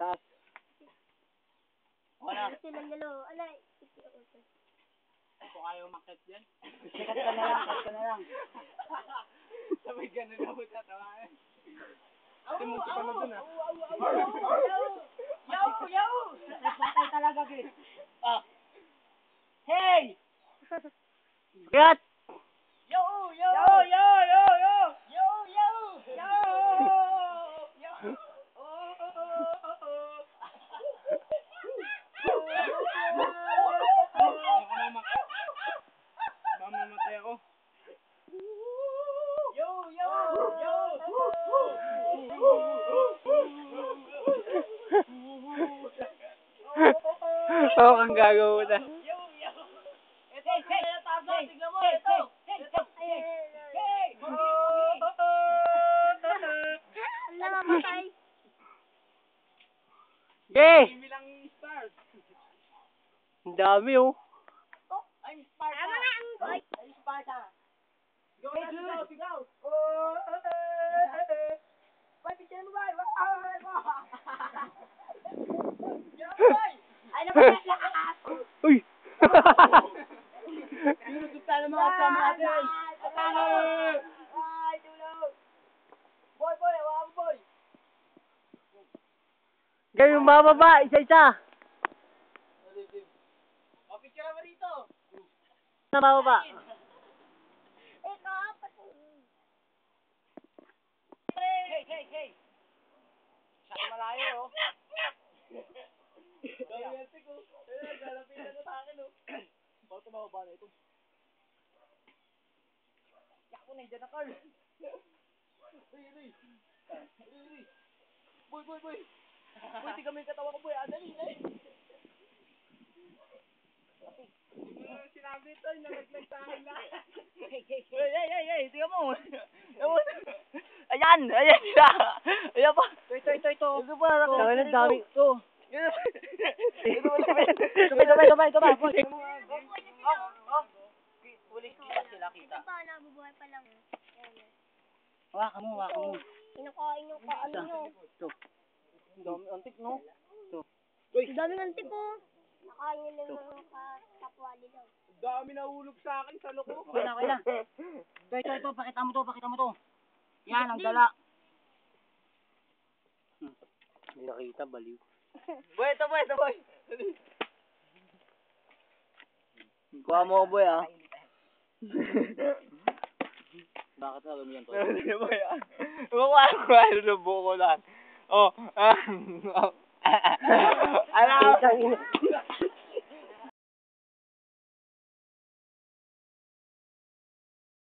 Taas. Wala. Silang dalawa. Alay. Kung ayaw makit yan. Sikat ka na lang, sikat ka na lang. Sabay gano'n na mo tatawain. Timunti ka na dun ah. Yo! Patay talaga, Chris. Ah. Hey! Gat! Yo! Mamamatay ako. Oo, kang gagawa na. Ang namamatay. Yay! Bilang stars. Ang dami oh. I'm Sparta. Tama na ang boy. I'm Sparta. Sigaw! Boy, picture mo ba? Ay, naman lakas. Uy! Pinutut tayo ng mga kasama natin. Ay, tulog. Boy, hawakan mo, boy. Gawin bababa, isa-isa. O, picture mo rito. Na bababa. Ikaw, pati. Hey! Saka malayo, oh. Romantic, oh. Lalapitan na sa akin, oh. Bakit tumababa na ito? Yak ko na, dyan na, Carl. Uy. Boy. Boy, tingnan mo yung katawan ko, boy. Dali. Sinabi ito, nalaglag sa akin lahat. Hey, tingnan mo. Ayan sila. Ayan pa. Ito. Ito pa. Tangin ang dami. Ito. Sabay. Ito pa, nabubuhay pa lang. Hawakan mo. Kinakain yung kaano nyo. Ito. Ang dami, antik no? Ito. Ang daming antik ko. Nakain nyo lang yung kapwa nila. Dami nahulog sa akin sa loko. Okay na. Ito. Pakita mo to. Yan, ang dala. Hindi nakita, baliw. Boy, ito boy. Kuha mo, boy, ah. Bakit na lumiyan to? Sige boy. Mukha ng buko lang. Oh. Alam.